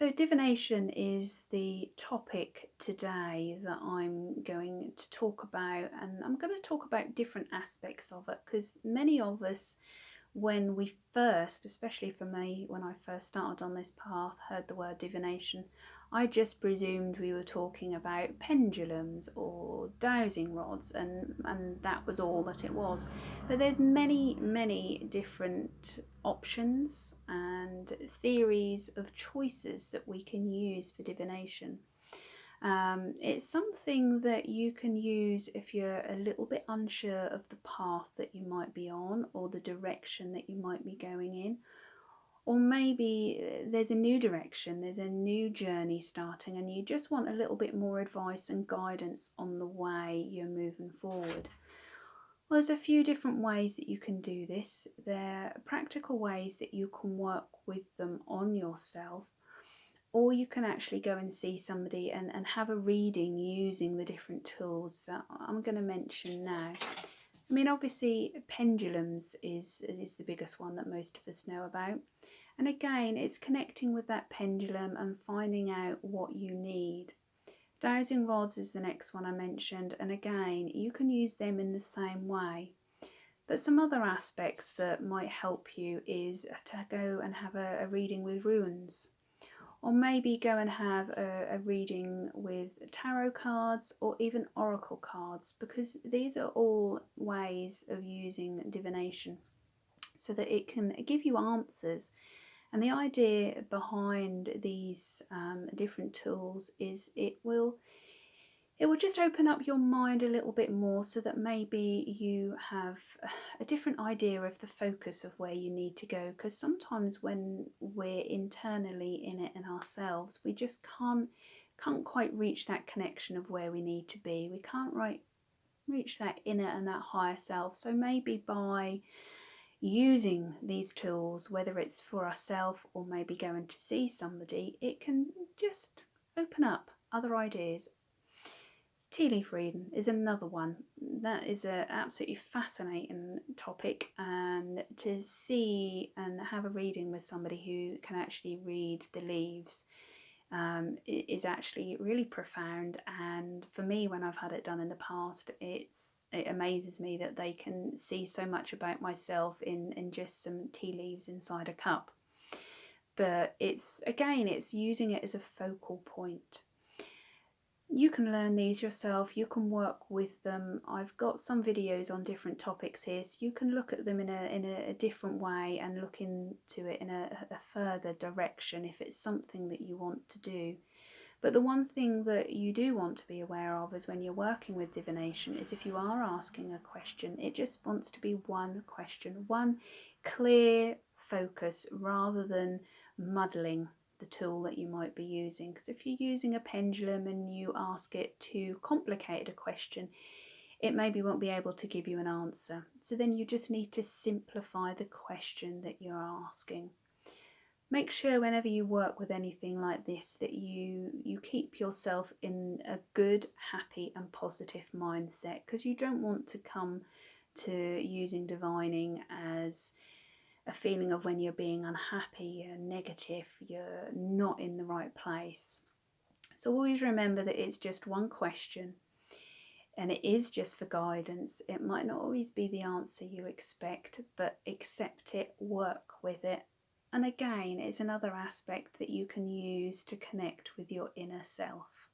So divination is the topic today that I'm going to talk about, and I'm going to talk about different aspects of it because many of us, when we first, especially for me, when I first started on this path, heard the word divination, I just presumed we were talking about pendulums or dowsing rods, and that was all that it was. But there's many different options and theories of choices that we can use for divination. It's something that you can use if you're a little bit unsure of the path that you might be on or the direction that you might be going in. Or maybe there's a new direction, there's a new journey starting, and you just want a little bit more advice and guidance on the way you're moving forward. Well, there's a few different ways that you can do this. They're practical ways that you can work with them on yourself, or you can actually go and see somebody and have a reading using the different tools that I'm going to mention now. I mean, obviously, pendulums is the biggest one that most of us know about. And again, it's connecting with that pendulum and finding out what you need. Dowsing rods is the next one I mentioned, and again, you can use them in the same way. But some other aspects that might help you is to go and have a reading with runes, or maybe go and have a reading with tarot cards or even oracle cards, because these are all ways of using divination so that it can give you answers. And the idea behind these different tools is it will just open up your mind a little bit more, so that maybe you have a different idea of the focus of where you need to go. Because sometimes when we're internally in it and ourselves, we just can't quite reach that connection of where we need to be. We can't reach that inner and that higher self. So maybe by using these tools, whether it's for ourselves or maybe going to see somebody, it can just open up other ideas. Tea leaf reading is another one. That is an absolutely fascinating topic, and to see and have a reading with somebody who can actually read the leaves is actually really profound. And for me, when I've had it done in the past, it amazes me that they can see so much about myself in just some tea leaves inside a cup. But it's using it as a focal point. You can learn these yourself, you can work with them. I've got some videos on different topics here, so you can look at them in a different way and look into it in a further direction if it's something that you want to do. But the one thing that you do want to be aware of is when you're working with divination is if you are asking a question, it just wants to be one question, one clear focus, rather than muddling the tool that you might be using. Because if you're using a pendulum and you ask it too complicated a question, it maybe won't be able to give you an answer. So then you just need to simplify the question that you're asking. Make sure whenever you work with anything like this that you keep yourself in a good, happy and positive mindset, because you don't want to come to using divining as a feeling of when you're being unhappy, you're negative, you're not in the right place. So always remember that it's just one question and it is just for guidance. It might not always be the answer you expect, but accept it, work with it. And again, it's another aspect that you can use to connect with your inner self.